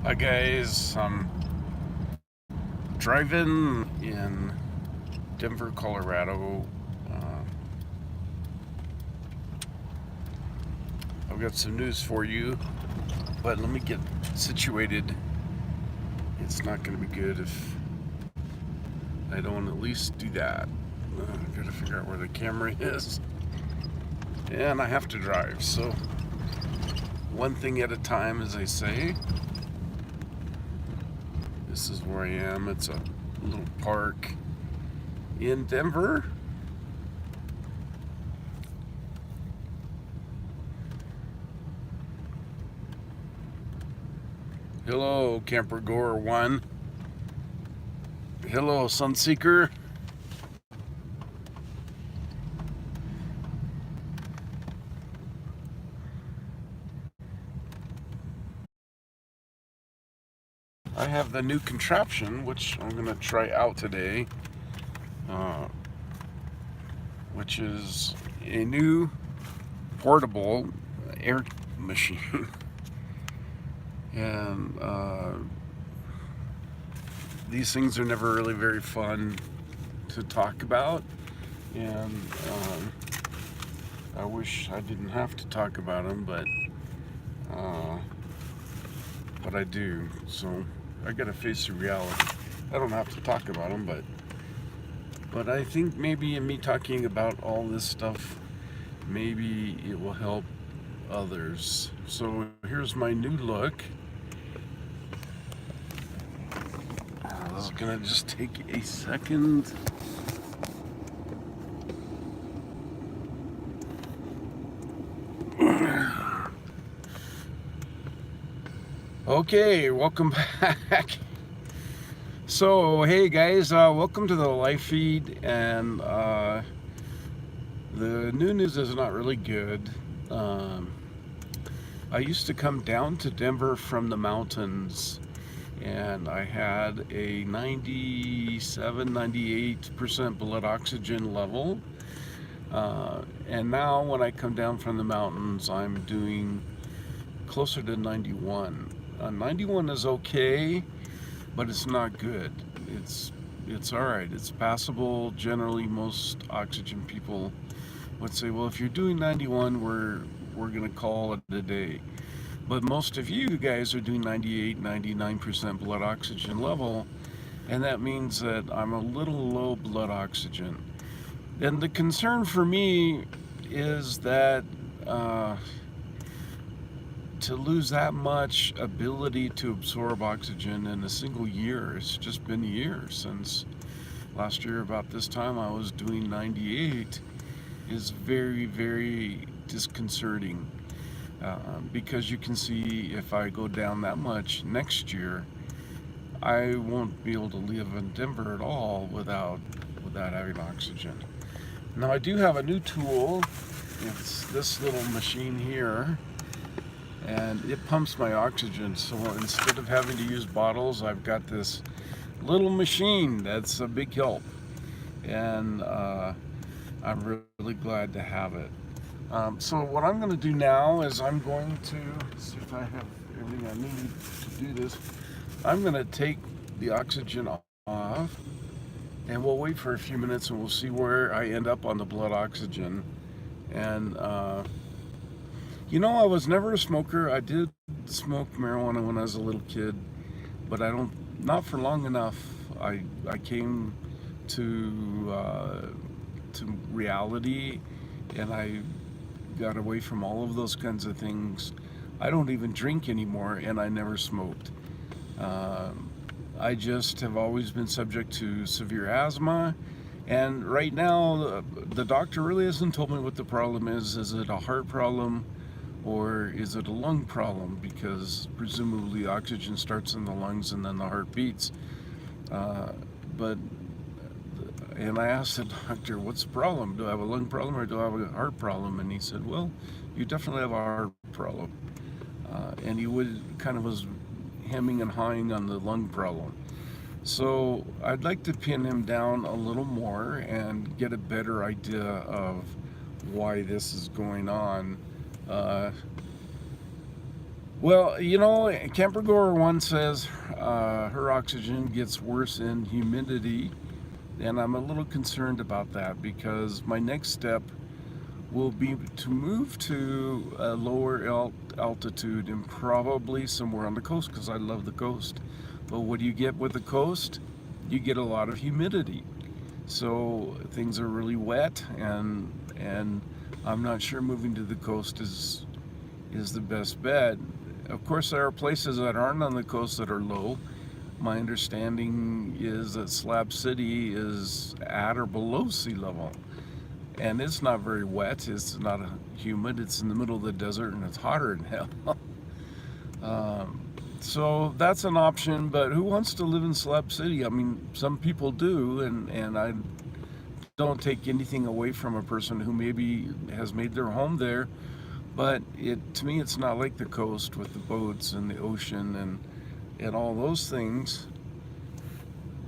Hi guys, I'm driving in Denver, Colorado. Uh, I've got some news for you, but let me get situated. It's not going to be good if I don't at least do that. I've got to figure out where the camera is, and I have to drive, so one thing at a time, as I say. This is where I am. It's a little park in Denver. Hello, Camper Goer 1. Hello, Sunseeker. I have the new contraption, which I'm going to try out today, uh, which is a new portable air machine. And these things are never really very fun to talk about. And I wish I didn't have to talk about them, but I do. So I got to face the reality. I don't have to talk about them, but I think maybe in me talking about all this stuff, maybe it will help others. So here's my new look. This is gonna just take a second. Okay, welcome back. So, hey guys, welcome to the live feed, and the new news is not really good. I used to come down to Denver from the mountains, and I had a 97, 98% blood oxygen level. And now when I come down from the mountains, I'm doing closer to 91. 91 is okay, but it's not good. It's all right. It's passable. Generally, most oxygen people would say, well, if you're doing 91, we're gonna call it a day. But most of you guys are doing 98, 99% blood oxygen level, and that means that I'm a little low blood oxygen. And the concern for me is that to lose that much ability to absorb oxygen in a single year, it's just been a year since last year about this time I was doing 98, is very, very disconcerting. Because you can see if I go down that much next year, I won't be able to live in Denver at all without having oxygen. Now I do have a new tool. It's this little machine here, and it pumps my oxygen. So instead of having to use bottles, I've got this little machine that's a big help, and I'm really glad to have it. So what I'm going to do now is I'm going to see if I have everything I need to do this. I'm going to take the oxygen off, and we'll wait for a few minutes and we'll see where I end up on the blood oxygen. And you know, I was never a smoker. I did smoke marijuana when I was a little kid, but not for long enough. I came to reality, and I got away from all of those kinds of things. I don't even drink anymore, and I never smoked. I just have always been subject to severe asthma, and right now the doctor really hasn't told me what the problem is. Is it a heart problem, or is it a lung problem? Because presumably oxygen starts in the lungs and then the heart beats. But and I asked the doctor, what's the problem? Do I have a lung problem or do I have a heart problem? And he said, well, you definitely have a heart problem. And he was hemming and hawing on the lung problem. So I'd like to pin him down a little more and get a better idea of why this is going on. Well, you know, Camper Goer One says her oxygen gets worse in humidity, and I'm a little concerned about that because my next step will be to move to a lower altitude and probably somewhere on the coast because I love the coast. But what do you get with the coast? You get a lot of humidity. So things are really wet, and I'm not sure moving to the coast is the best bet. Of course, there are places that aren't on the coast that are low. My understanding is that Slab City is at or below sea level. And it's not very wet, it's not humid, it's in the middle of the desert and it's hotter than hell. So that's an option, but who wants to live in Slab City? I mean, some people do, and I don't take anything away from a person who maybe has made their home there, but to me it's not like the coast with the boats and the ocean and all those things.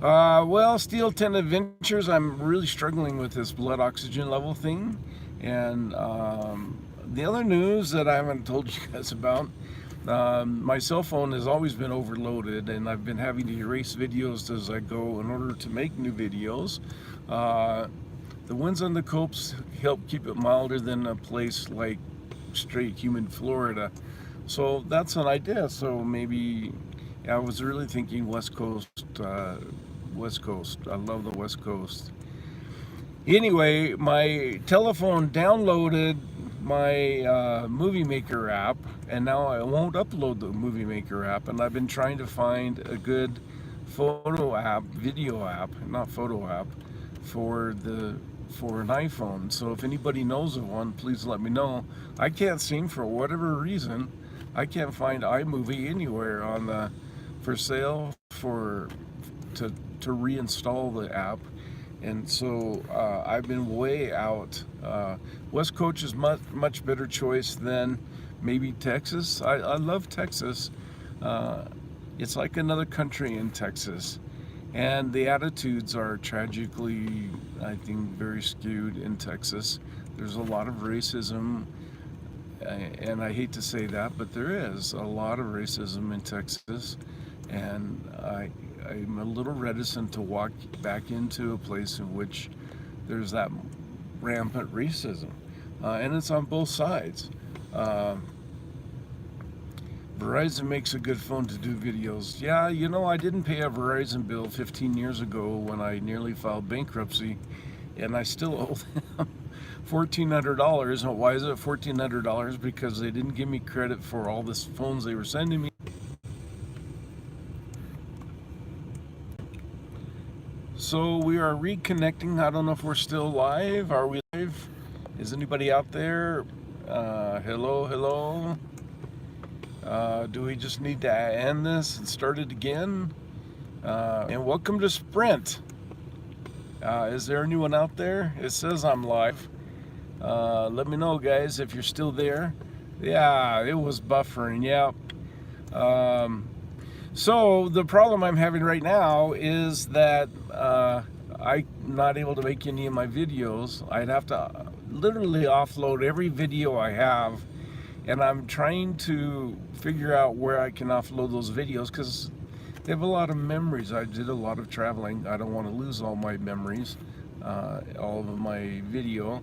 Well, Steel Tent Adventures, I'm really struggling with this blood oxygen level thing. And the other news that I haven't told you guys about, my cell phone has always been overloaded and I've been having to erase videos as I go in order to make new videos. The winds on the coast help keep it milder than a place like straight humid Florida. So that's an idea. So maybe I was really thinking West Coast. West Coast. I love the West Coast. Anyway, my telephone downloaded my Movie Maker app, and now I won't upload the Movie Maker app. And I've been trying to find a good photo app, video app, not photo app, for an iPhone. So if anybody knows of one, please let me know. I can't seem, for whatever reason, I can't find iMovie anywhere on the for sale to reinstall the app, and so I've been way out. West Coast is much better choice than maybe Texas. I love Texas. It's like another country in Texas, and the attitudes are tragically, I think, very skewed in Texas. There's a lot of racism, and I hate to say that, but there is a lot of racism in Texas, and I'm a little reticent to walk back into a place in which there's that rampant racism, and it's on both sides. Verizon makes a good phone to do videos. Yeah, you know, I didn't pay a Verizon bill 15 years ago when I nearly filed bankruptcy, and I still owe them $1,400. And why is it $1,400? Because they didn't give me credit for all the phones they were sending me. So we are reconnecting. I don't know if we're still live. Are we live? Is anybody out there? Hello, hello. Do we just need to end this and start it again? And welcome to Sprint. Is there anyone out there? It says I'm live. Let me know, guys, if you're still there. Yeah, it was buffering. Yep. So the problem I'm having right now is that I'm not able to make any of my videos. I'd have to literally offload every video I have, and I'm trying to figure out where I can offload those videos because they have a lot of memories. I did a lot of traveling. I don't want to lose all my memories, all of my video,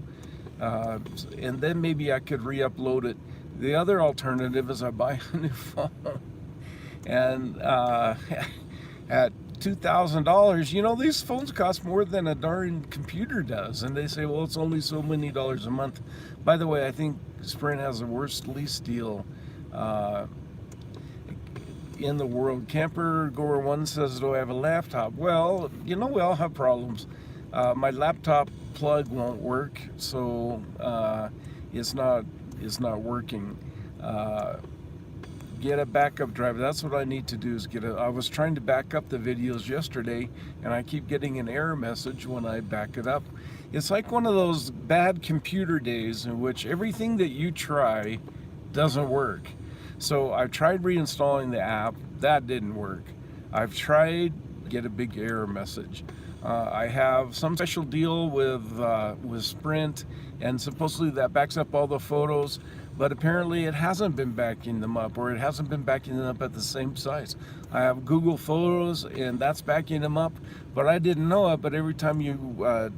and then maybe I could re-upload it. The other alternative is I buy a new phone. And at $2,000, you know, these phones cost more than a darn computer does. And they say, well, it's only so many dollars a month. By the way, I think Sprint has the worst lease deal in the world. Camper Goer One says, do I have a laptop? Well, you know, we all have problems. My laptop plug won't work, so it's not working. Get a backup driver. That's what I need to do, is I was trying to back up the videos yesterday, and I keep getting an error message when I back it up. It's like one of those bad computer days in which everything that you try doesn't work. So I tried reinstalling the app. That didn't work. I've tried get a big error message. I have some special deal with Sprint, and supposedly that backs up all the photos, but apparently it hasn't been backing them up, or it hasn't been backing them up at the same size. I have Google Photos and that's backing them up, but I didn't know it. But every time you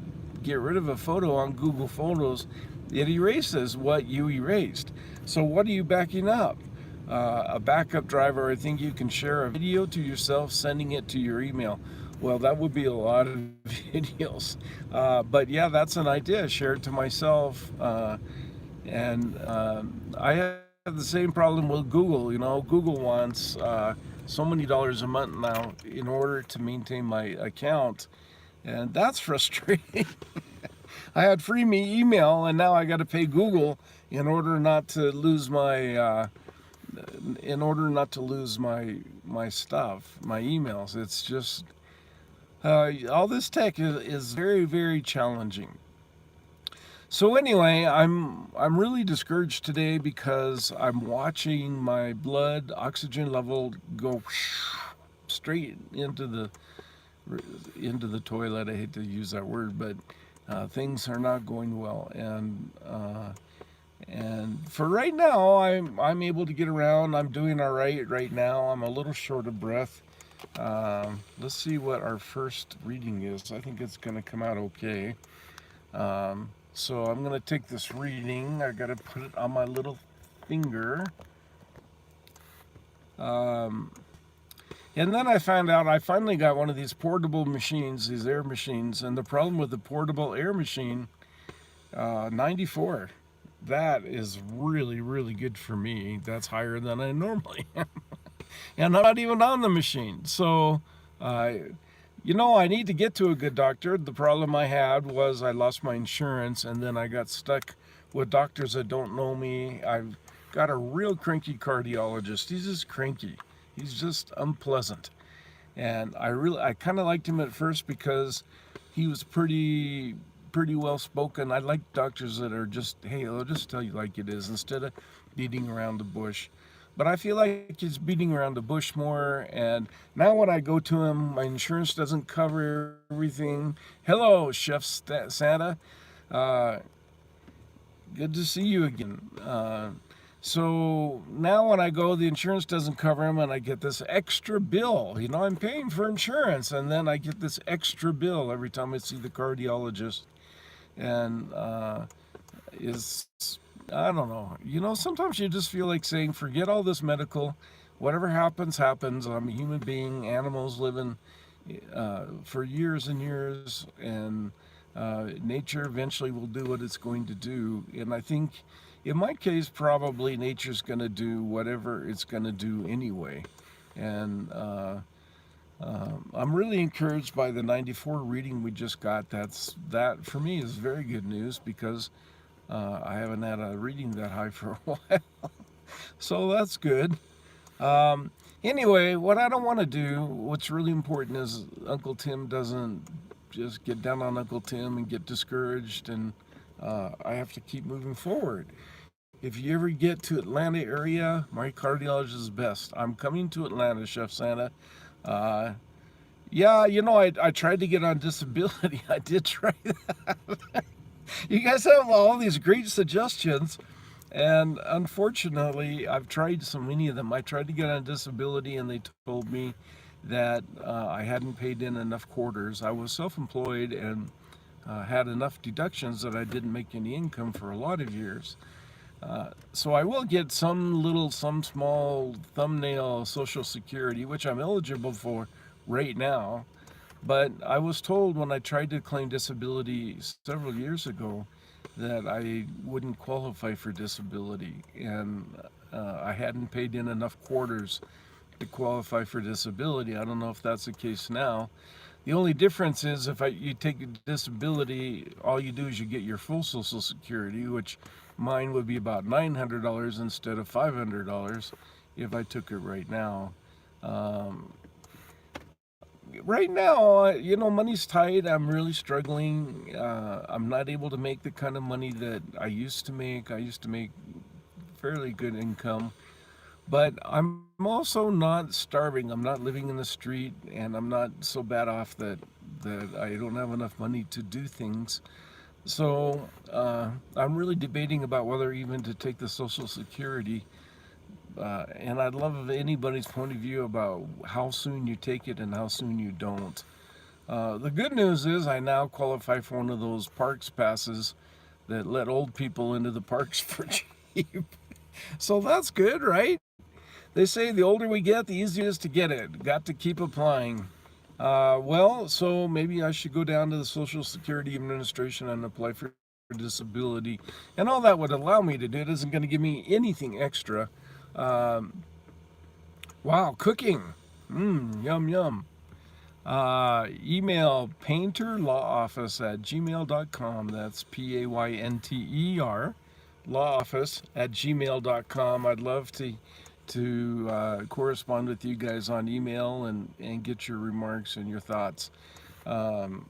get rid of a photo on Google Photos, it erases what you erased. So what are you backing up? A backup driver, I think you can share a video to yourself, sending it to your email. Well, that would be a lot of videos. But yeah, that's an idea. Share it to myself. And I have the same problem with Google. You know, Google wants so many dollars a month now in order to maintain my account. And that's frustrating. I had free me email, and now I got to pay Google in order not to lose my my stuff, my emails. It's just all this tech is very, very challenging. So anyway, I'm really discouraged today because I'm watching my blood oxygen level go straight into the toilet. I hate to use that word, but things are not going well, and for right now, I'm able to get around. I'm doing all right now. I'm a little short of breath. Let's see what our first reading is. I think it's going to come out okay. So I'm going to take this reading. I got to put it on my little finger. And then I found out I finally got one of these portable machines, these air machines. And the problem with the portable air machine, 94. That is really, really good for me. That's higher than I normally am. And I'm not even on the machine. So, you know, I need to get to a good doctor. The problem I had was I lost my insurance, and then I got stuck with doctors that don't know me. I've got a real cranky cardiologist. He's just cranky. He's just unpleasant. And I kind of liked him at first because he was pretty well spoken. I like doctors that are just, hey, I'll just tell you like it is, instead of beating around the bush. But I feel like he's beating around the bush more. And now when I go to him, my insurance doesn't cover everything. Hello, Chef Santa. Good to see you again. So now when I go, the insurance doesn't cover him, and I get this extra bill. You know, I'm paying for insurance, and then I get this extra bill every time I see the cardiologist. And I don't know. You know, sometimes you just feel like saying, forget all this medical. Whatever happens, happens. I'm a human being. Animals living for years and years, and nature eventually will do what it's going to do. And I think, in my case, probably nature's going to do whatever it's going to do anyway. And I'm really encouraged by the 94 reading we just got. That for me is very good news, because I haven't had a reading that high for a while. So that's good. Anyway, what I don't want to do, what's really important, is Uncle Tim doesn't just get down on Uncle Tim and get discouraged, and I have to keep moving forward. If you ever get to Atlanta area, my cardiologist is best. I'm coming to Atlanta, Chef Santa. Yeah, you know, I tried to get on disability. I did try that. You guys have all these great suggestions, and unfortunately, I've tried so many of them. I tried to get on disability, and they told me that I hadn't paid in enough quarters. I was self-employed and had enough deductions that I didn't make any income for a lot of years. So I will get some small thumbnail Social Security, which I'm eligible for right now. But I was told when I tried to claim disability several years ago that I wouldn't qualify for disability, and I hadn't paid in enough quarters to qualify for disability. I don't know if that's the case now. The only difference is if you take a disability, all you do is you get your full Social Security, which mine would be about $900 instead of $500 if I took it right now. Right now, you know, money's tight. I'm really struggling. I'm not able to make the kind of money that I used to make. I used to make fairly good income. But I'm also not starving. I'm not living in the street, and I'm not so bad off that I don't have enough money to do things. So I'm really debating about whether even to take the Social Security. And I'd love anybody's point of view about how soon you take it and how soon you don't. The good news is I now qualify for one of those parks passes that let old people into the parks for cheap. So that's good, right? They say the older we get, the easier it is to get it. Got to keep applying. Well, so maybe I should go down to the Social Security Administration and apply for disability. And all that would allow me to do it isn't going to give me anything extra. Um, wow, cooking. Yum, yum. Email painterlawoffice@gmail.com. That's PAYNTER lawoffice@gmail.com. I'd love to correspond with you guys on email and get your remarks and your thoughts. Um,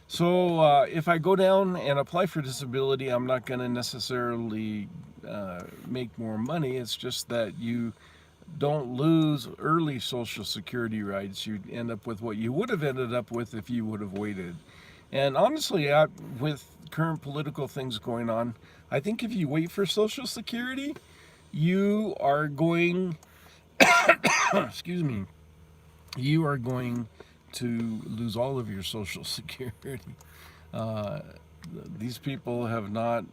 so if I go down and apply for disability, I'm not going to necessarily make more money. It's just that you don't lose early Social Security rights. You end up with what you would have ended up with if you would have waited. And honestly, with current political things going on, I think if you wait for Social Security, you are going, excuse me, you are going to lose all of your Social Security. Uh, these people have not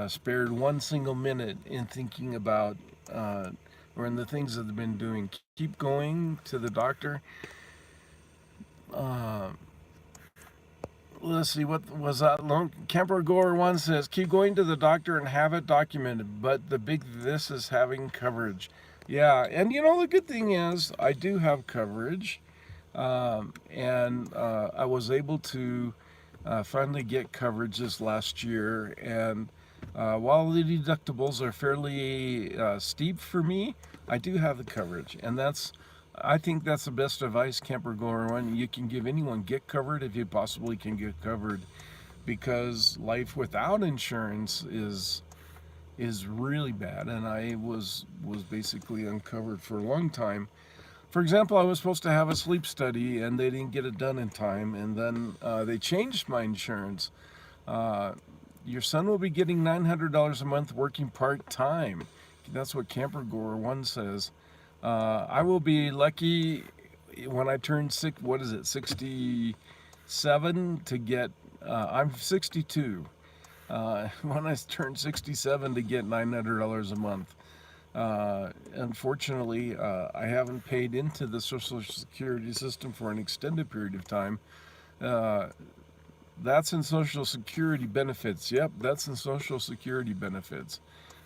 spared one single minute in thinking about or in the things that they've been doing. Keep going to the doctor. Uh, let's see, what was that? Kemper Gore one says, keep going to the doctor and have it documented. But the big this is having coverage. Yeah, and you know, the good thing is I do have coverage. And I was able to finally get coverage this last year. And while the deductibles are fairly steep for me, I do have the coverage, and I think that's the best advice Kemper Gorman you can give anyone. Get covered if you possibly can get covered, because life without insurance is really bad. And I was basically uncovered for a long time. For example, I was supposed to have a sleep study and they didn't get it done in time, and then they changed my insurance. Your son will be getting $900 a month working part-time. That's what Camper Gore 1 says. I will be lucky when I turn 67 to get, I'm 62. When I turn 67 to get $900 a month. Unfortunately, I haven't paid into the Social Security system for an extended period of time. That's in Social Security benefits. Yep, that's in Social Security benefits.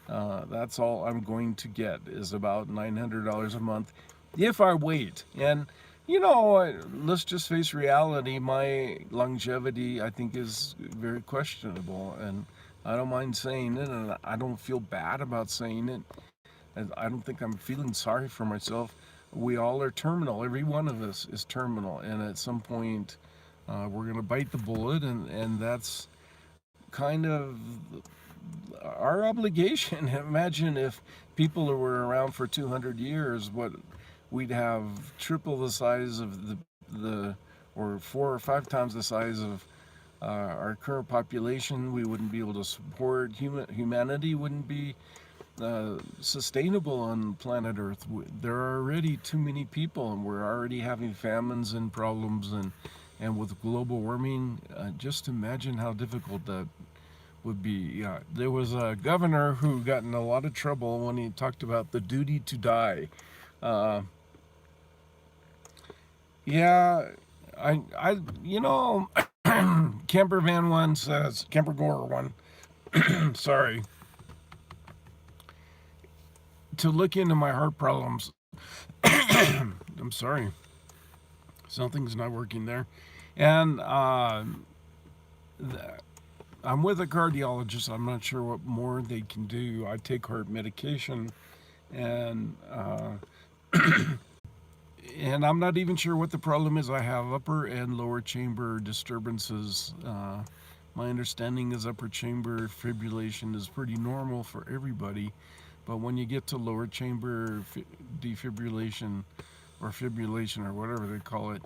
That's all I'm going to get is about $900 a month if I wait. And you know, let's just face reality. My longevity, I think, is very questionable, and I don't mind saying it, and I don't feel bad about saying it. And I don't think I'm feeling sorry for myself. We all are terminal. Every one of us is terminal, and at some point, we're going to bite the bullet, and that's kind of our obligation. Imagine if people were around for 200 years, what we'd have triple the size of the or 4 or 5 times the size of our current population. We wouldn't be able to support humanity. Wouldn't be sustainable on planet Earth. There are already too many people, and we're already having famines and problems, and with global warming, just imagine how difficult that would be. Yeah, there was a governor who got in a lot of trouble when he talked about the duty to die. Uh, yeah, you know, Kemper Van One says, Kemper Gore One, sorry, to look into my heart problems. I'm sorry, something's not working there, and I'm with a cardiologist. I'm not sure what more they can do. I take heart medication, and and I'm not even sure what the problem is. I have upper and lower chamber disturbances. My understanding is upper chamber fibrillation is pretty normal for everybody, but when you get to lower chamber defibrillation or fibrillation or whatever they call it,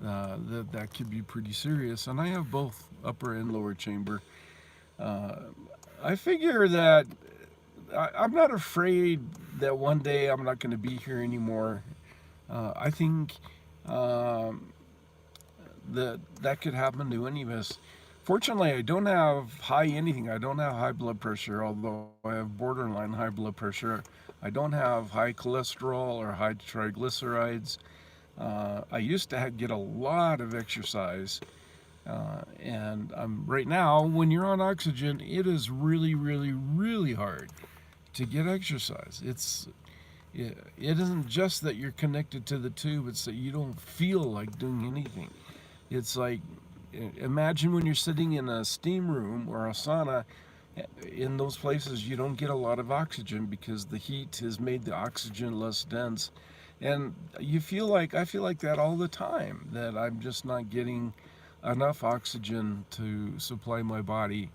that could be pretty serious. And I have both upper and lower chamber. Uh, I figure that I'm not afraid that one day I'm not going to be here anymore. I think um, that could happen to any of us. Fortunately, I don't have high anything. I don't have high blood pressure, although I have borderline high blood pressure. I don't have high cholesterol or high triglycerides. I used to get a lot of exercise, and right now, when you're on oxygen, it is really, really, really hard to get exercise. It isn't just that you're connected to the tube; it's that you don't feel like doing anything. It's like, imagine when you're sitting in a steam room or a sauna. In those places, you don't get a lot of oxygen because the heat has made the oxygen less dense, and I feel like that all the time. That I'm just not getting enough oxygen to supply my body,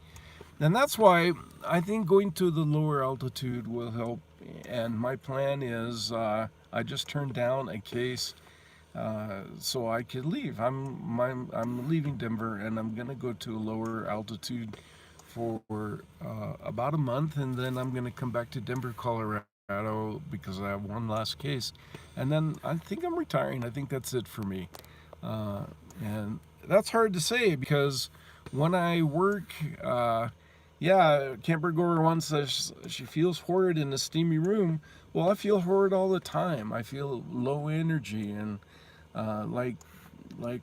and that's why I think going to the lower altitude will help. And my plan is, I just turned down a case so I could leave. I'm leaving Denver, and I'm gonna go to a lower altitude for about a month, and then I'm gonna come back to Denver, Colorado, because I have one last case, and then I think I'm retiring. I think that's it for me, and that's hard to say because when I work. Yeah, Camper Goer once says she feels horrid in a steamy room. Well, I feel horrid all the time. I feel low energy and like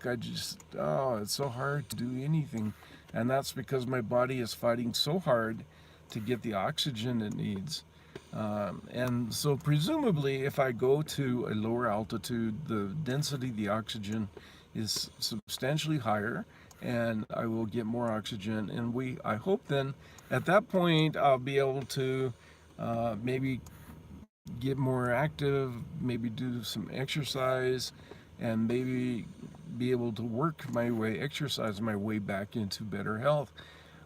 I just, oh, it's so hard to do anything, and that's because my body is fighting so hard to get the oxygen it needs. And so presumably, if I go to a lower altitude, the density of the oxygen is substantially higher, and I will get more oxygen. And I hope then, at that point, I'll be able to maybe get more active, maybe do some exercise, and maybe be able to exercise my way back into better health.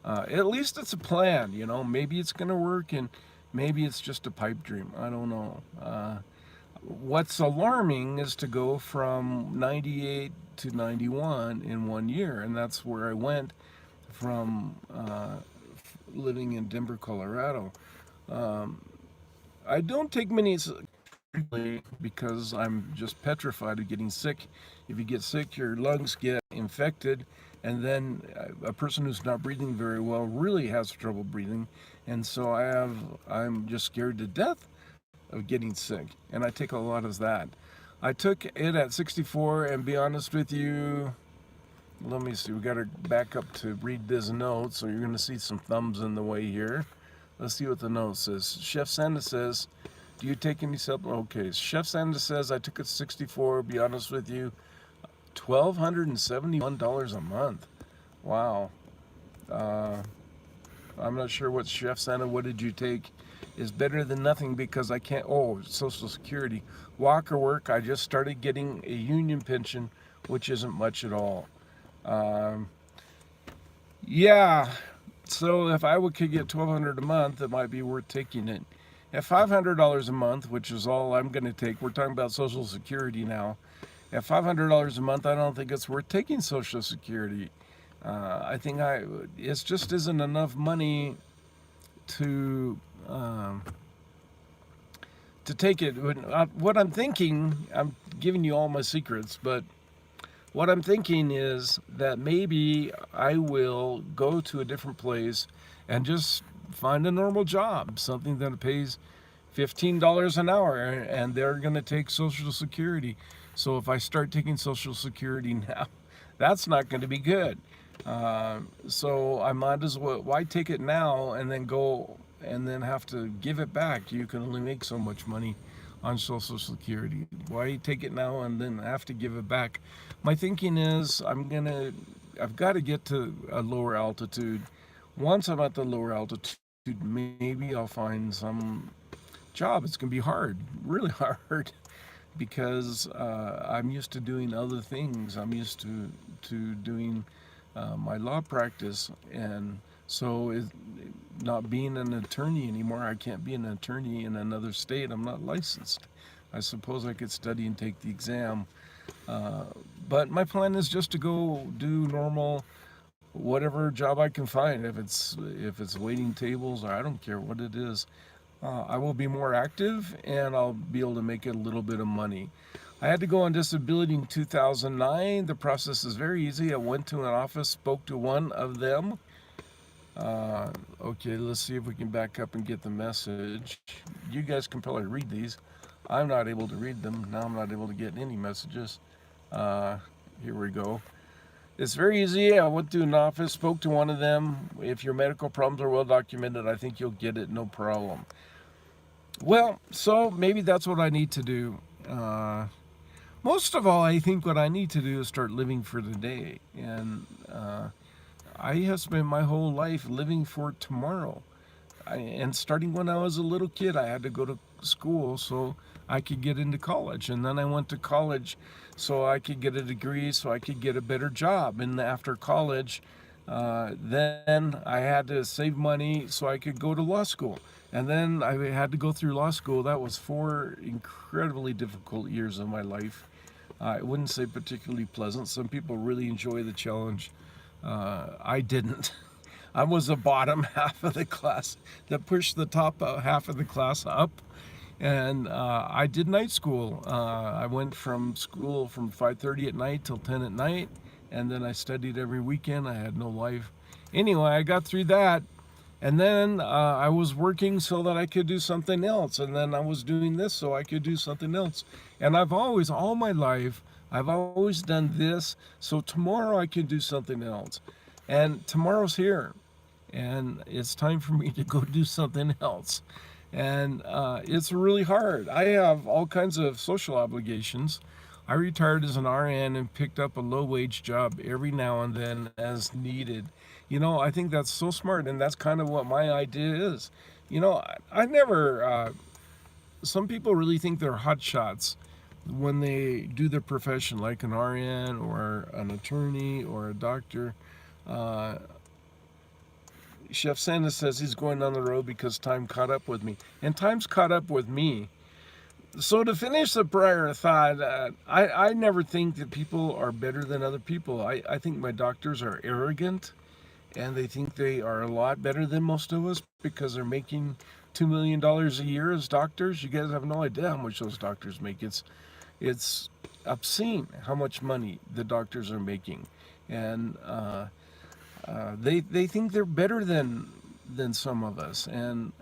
At least it's a plan, you know. Maybe it's going to work, and maybe it's just a pipe dream. I don't know. What's alarming is to go from 98 to 91 in 1 year, and that's where I went from living in Denver, Colorado. Um, I don't take many because I'm just petrified of getting sick. If you get sick, your lungs get infected, and then a person who's not breathing very well really has trouble breathing. And so I'm just scared to death of getting sick, and I take a lot of that. I took it at 64, and be honest with you, let me see, we got to back up to read this note, so you're going to see some thumbs in the way here. Let's see what the note says. Chef Sanda says, do you take any supplements? Okay, Chef Sanda says, I took it 64, be honest with you, $1,271 a month. Wow. I'm not sure what Chef Santa, what did you take? Is better than nothing because I can't, oh, Social Security. Walk or work, I just started getting a union pension, which isn't much at all. Yeah, so if I could get $1,200 a month, it might be worth taking it. At $500 a month, which is all I'm going to take, we're talking about Social Security now. At $500 a month, I don't think it's worth taking Social Security. I think it just isn't enough money to take it. What I'm thinking, I'm giving you all my secrets, but what I'm thinking is that maybe I will go to a different place and just find a normal job, something that pays $15 an hour, and they're going to take Social Security. So if I start taking Social Security now, that's not going to be good. So I might as well, why take it now and then go and then have to give it back? You can only make so much money on Social Security. Why take it now and then have to give it back? My thinking is I've got to get to a lower altitude. Once I'm at the lower altitude, maybe I'll find some job. It's going to be hard, really hard, because I'm used to doing other things. I'm used to doing my law practice, and so not being an attorney anymore, I can't be an attorney in another state. I'm not licensed. I suppose I could study and take the exam, but my plan is just to go do normal whatever job I can find. If it's waiting tables, or I don't care what it is, I will be more active and I'll be able to make a little bit of money. I had to go on disability in 2009. The process is very easy. I went to an office, spoke to one of them. Okay, let's see if we can back up and get the message. You guys can probably read these. I'm not able to read them. Now I'm not able to get any messages. Here we go. It's very easy. I went to an office, spoke to one of them. If your medical problems are well documented, I think you'll get it, no problem. Well, so maybe that's what I need to do. Most of all, I think what I need to do is start living for the day. And I have spent my whole life living for tomorrow. And starting when I was a little kid, I had to go to school so I could get into college. And then I went to college so I could get a degree, so I could get a better job. And after college, then I had to save money so I could go to law school. And then I had to go through law school. That was 4 incredibly difficult years of my life. I wouldn't say particularly pleasant. Some people really enjoy the challenge. I didn't. I was the bottom half of the class that pushed the top half of the class up. And I did night school. I went from school from 5:30 at night till 10 at night. And then I studied every weekend. I had no life. Anyway, I got through that. And then I was working so that I could do something else. And then I was doing this so I could do something else. And I've always, all my life, I've always done this. So tomorrow I can do something else. And tomorrow's here. And it's time for me to go do something else. And it's really hard. I have all kinds of social obligations. I retired as an RN and picked up a low-wage job every now and then as needed. You know, I think that's so smart, and that's kind of what my idea is. You know, I never, some people really think they're hot shots when they do their profession, like an RN or an attorney or a doctor. Chef Sanders says he's going on the road because time caught up with me. And time's caught up with me. So to finish the prior thought, I never think that people are better than other people. I think my doctors are arrogant, and they think they are a lot better than most of us because they're making $2 million a year as doctors. You guys have no idea how much those doctors make. It's obscene how much money the doctors are making. And they think they're better than some of us. And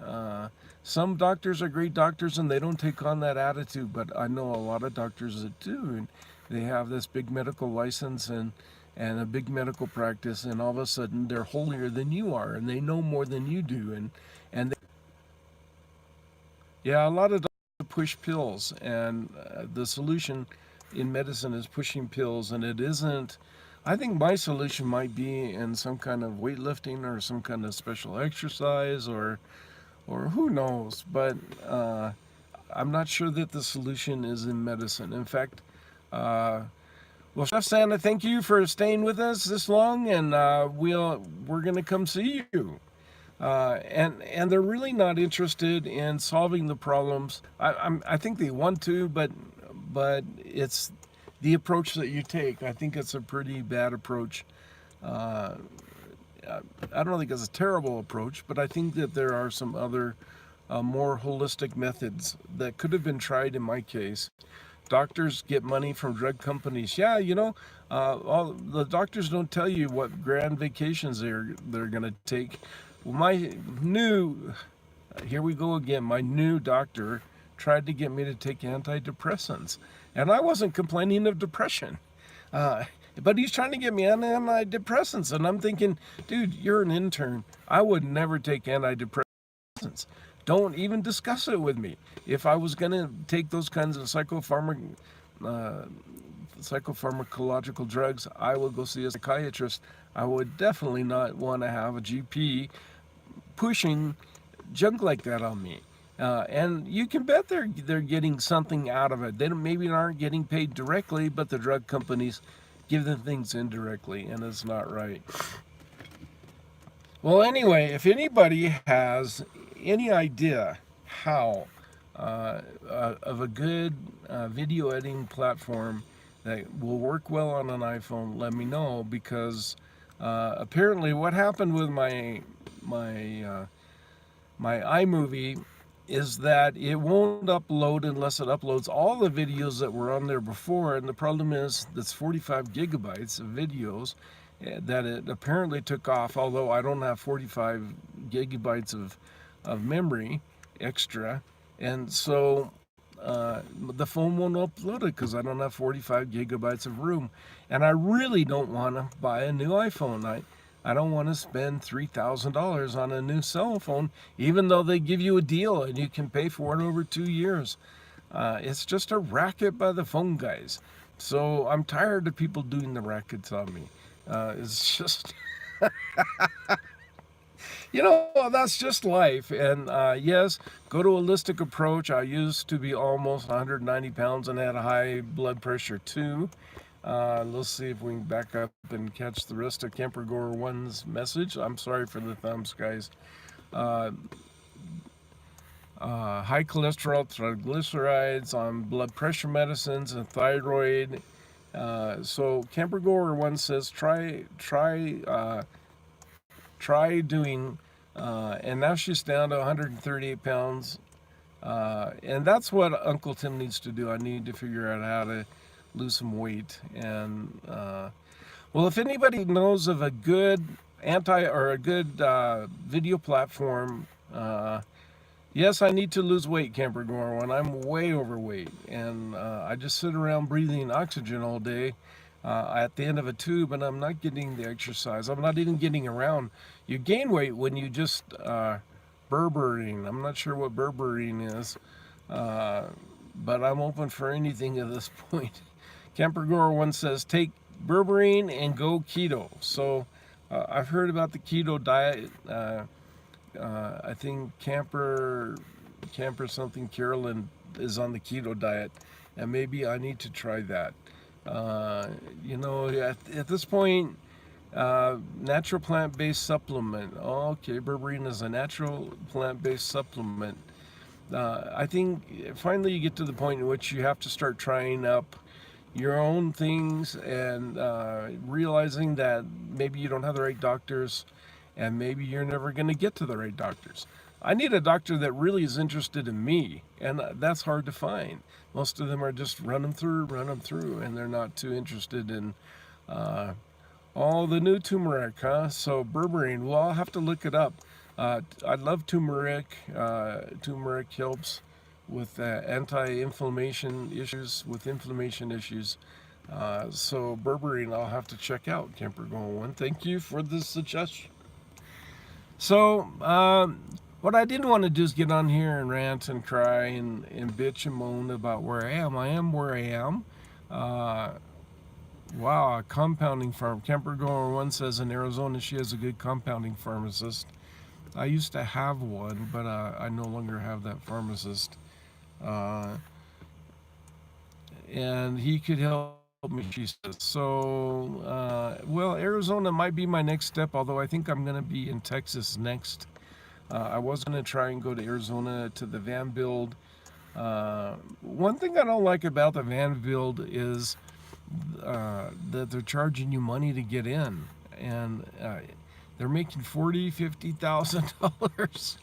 some doctors are great doctors and they don't take on that attitude, but I know a lot of doctors that do, and they have this big medical license and a big medical practice, and all of a sudden they're holier than you are, and they know more than you do. And yeah, a lot of doctors push pills, and the solution in medicine is pushing pills, and it isn't. I think my solution might be in some kind of weightlifting or some kind of special exercise, or who knows, but I'm not sure that the solution is in medicine. In fact, well, Chef Santa, thank you for staying with us this long, and we're going to come see you. And they're really not interested in solving the problems. I think they want to, but it's the approach that you take. I think it's a pretty bad approach. I don't think it's a terrible approach, but I think that there are some other more holistic methods that could have been tried in my case. Doctors get money from drug companies. Yeah, you know, all the doctors don't tell you what grand vacations they're going to take. Well, here we go again, my new doctor tried to get me to take antidepressants. And I wasn't complaining of depression. But he's trying to get me on antidepressants. And I'm thinking, dude, you're an intern. I would never take antidepressants. Don't even discuss it with me. If I was going to take those kinds of psychopharmacological drugs, I would go see a psychiatrist. I would definitely not want to have a GP pushing junk like that on me. And you can bet they're getting something out of it. They maybe aren't getting paid directly, but the drug companies give them things indirectly, and it's not right. Well, anyway, if anybody has any idea how of a good video editing platform that will work well on an iPhone, let me know, because Apparently, what happened with my iMovie is that it won't upload unless it uploads all the videos that were on there before. And the problem is that's 45 gigabytes of videos that it apparently took off, although I don't have 45 gigabytes of memory extra. And so the phone won't upload it because I don't have 45 gigabytes of room. And I really don't want to buy a new iPhone. I don't want to spend $3,000 on a new cell phone, even though they give you a deal and you can pay for it over 2 years. It's just a racket by the phone guys. So I'm tired of people doing the rackets on me. It's just, that's just life. And yes, go to a holistic approach. I used to be almost 190 pounds and had high blood pressure too. Let's see if we can back up and catch the rest of Camper Gore 1's message. I'm sorry for the thumbs, guys. High cholesterol, triglycerides, on blood pressure medicines, and thyroid. So Camper Gore 1 says try doing, and now she's down to 138 pounds. And that's what Uncle Tim needs to do. I need to figure out how to lose some weight. And well, if anybody knows of a good video platform, yes, I need to lose weight, Camper Gore 1. I'm way overweight, and I just sit around breathing oxygen all day at the end of a tube, and I'm not getting the exercise. I'm not even getting around. You gain weight when you just berberine. I'm not sure what berberine is, but I'm open for anything at this point. Camper Gore 1 says take berberine and go keto. So I've heard about the keto diet. I think Camper something Carolyn is on the keto diet, and maybe I need to try that. At this point, natural plant-based supplement. Okay, berberine is a natural plant-based supplement. I think finally you get to the point in which you have to start trying up your own things and realizing that maybe you don't have the right doctors and maybe you're never going to get to the right doctors. I need a doctor that really is interested in me, and that's hard to find. Most of them are just run them through, and they're not too interested in all the new turmeric, huh? So berberine, well, I'll have to look it up. I love turmeric. Turmeric helps with anti-inflammation issues, so berberine I'll have to check out, Camper Gore 1. Thank you for the suggestion. So what I didn't want to do is get on here and rant and cry and bitch and moan about where I am. I am where I am. Wow, a compounding farm. Camper Gore 1 says in Arizona she has a good compounding pharmacist. I used to have one, but I no longer have that pharmacist. And he could help me, she says. So, well, Arizona might be my next step, although I think I'm going to be in Texas next. I was going to try and go to Arizona to the Van Build. One thing I don't like about the Van Build is that they're charging you money to get in. And they're making $40,000-$50,000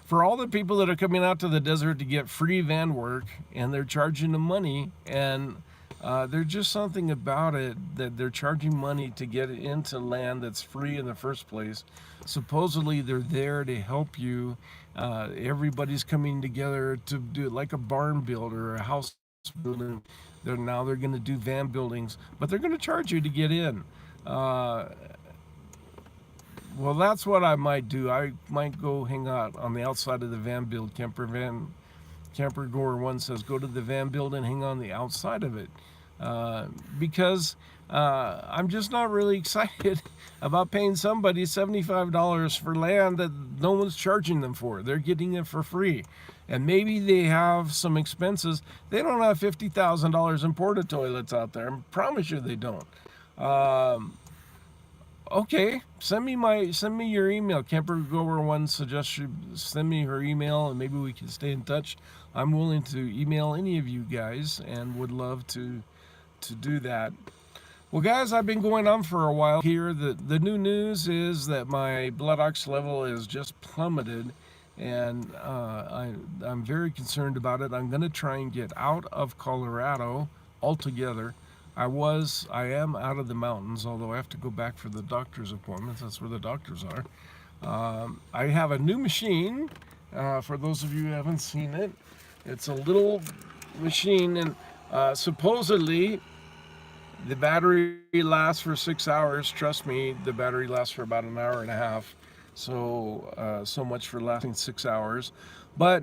for all the people that are coming out to the desert to get free van work, and they're charging them money. And there's just something about it that they're charging money to get into land that's free in the first place. Supposedly they're there to help you. Everybody's coming together to do it like a barn build or a house building. They're going to do van buildings, but they're going to charge you to get in. Well, that's what I might do. I might go hang out on the outside of the Van Build. Camper Gore 1 says go to the Van Build and hang on the outside of it. Because I'm just not really excited about paying somebody $75 for land that no one's charging them for. They're getting it for free. And maybe they have some expenses. They don't have $50,000 in porta toilets out there. I promise you they don't. Okay, send me your email. Camper Gore 1 suggests you send me her email, and maybe we can stay in touch. I'm willing to email any of you guys, and would love to do that. Well, guys, I've been going on for a while here. The new news is that my blood ox level is just plummeted, and I'm very concerned about it. I'm going to try and get out of Colorado altogether. I am out of the mountains, although I have to go back for the doctor's appointments. That's where the doctors are. I have a new machine. For those of you who haven't seen it, it's a little machine, and supposedly the battery lasts for 6 hours. Trust me, the battery lasts for about an hour and a half. So much for lasting 6 hours. But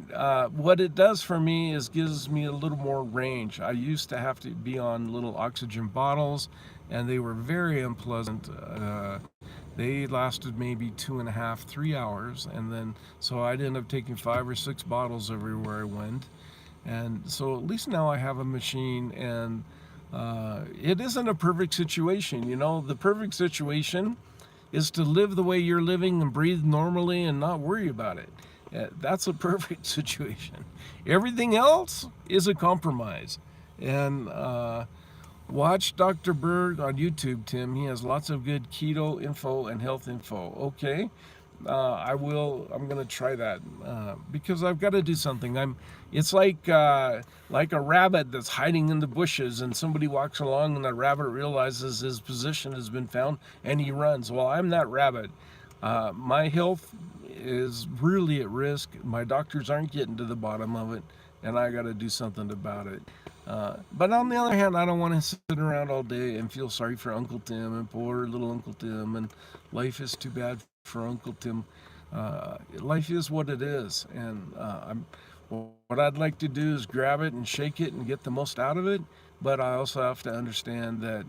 what it does for me is gives me a little more range. I used to have to be on little oxygen bottles, and they were very unpleasant. They lasted maybe 2.5, 3 hours, and then so I'd end up taking 5 or 6 bottles everywhere I went. And so at least now I have a machine, and it isn't a perfect situation. You know, the perfect situation is to live the way you're living and breathe normally and not worry about it. That's a perfect situation. Everything else is a compromise. And watch Dr. Berg on YouTube, Tim. He has lots of good keto info and health info. Okay. I'm going to try that because I've got to do something. It's like a rabbit that's hiding in the bushes, and somebody walks along and the rabbit realizes his position has been found and he runs. Well, I'm that rabbit. My health is really at risk. My doctors aren't getting to the bottom of it, and I got to do something about it. But on the other hand, I don't want to sit around all day and feel sorry for Uncle Tim and poor little Uncle Tim, and life is too bad for Uncle Tim. Life is what it is, and what I'd like to do is grab it and shake it and get the most out of it. But I also have to understand that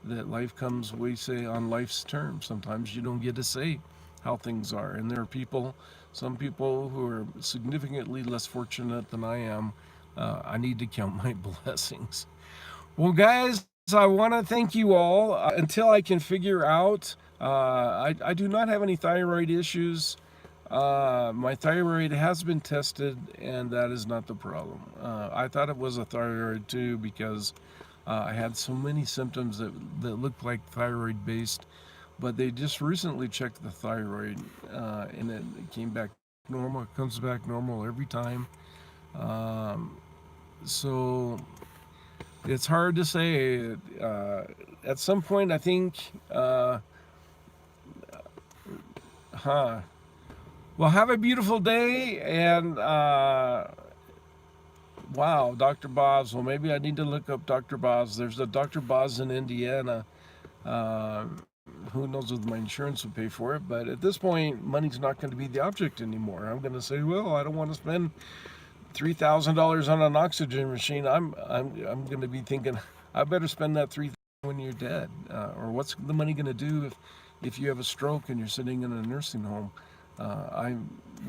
that life comes, we say, on life's terms. Sometimes you don't get to say how things are, and there are some people who are significantly less fortunate than I am. I need to count my blessings. Well, guys, I want to thank you all. Until I can figure out, I do not have any thyroid issues. My thyroid has been tested, and that is not the problem. I thought it was a thyroid too, because I had so many symptoms that looked like thyroid based, but they just recently checked the thyroid, and it came back normal. It comes back normal every time. So it's hard to say. At some point, I think, well, have a beautiful day, and wow, Dr. Boz. Well, maybe I need to look up Dr. Boz. There's a Dr. Boz in Indiana. Who knows if my insurance would pay for it? But at this point, money's not going to be the object anymore. I'm going to say, well, I don't want to spend $3,000 on an oxygen machine. I'm going to be thinking, I better spend that $3,000 when you're dead. Or what's the money going to do if you have a stroke and you're sitting in a nursing home?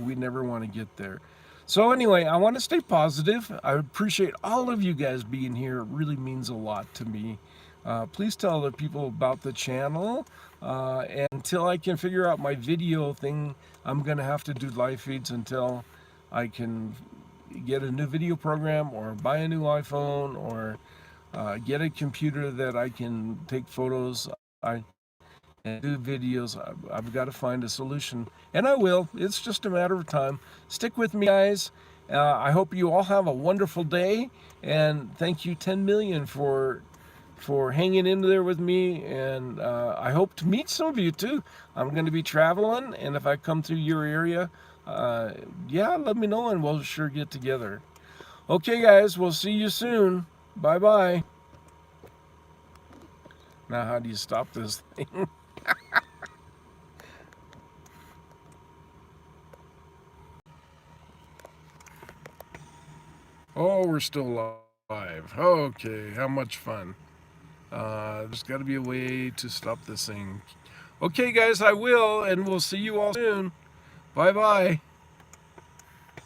We never want to get there. So anyway, I want to stay positive. I appreciate all of you guys being here. It really means a lot to me. Please tell other people about the channel. And until I can figure out my video thing, I'm going to have to do live feeds until I can get a new video program, or buy a new iPhone, or get a computer that I can take photos and do videos. I've got to find a solution, and I will. It's just a matter of time. Stick with me, guys. I hope you all have a wonderful day, and thank you 10 million for hanging in there with me, and I hope to meet some of you too. I'm going to be traveling, and if I come through your area, yeah, let me know and we'll sure get together. Okay, guys, we'll see you soon. Bye-bye. Now, how do you stop this thing? Oh, we're still live. Okay, how much fun. There's got to be a way to stop this thing. Okay, guys, I will, and we'll see you all soon. Bye-bye.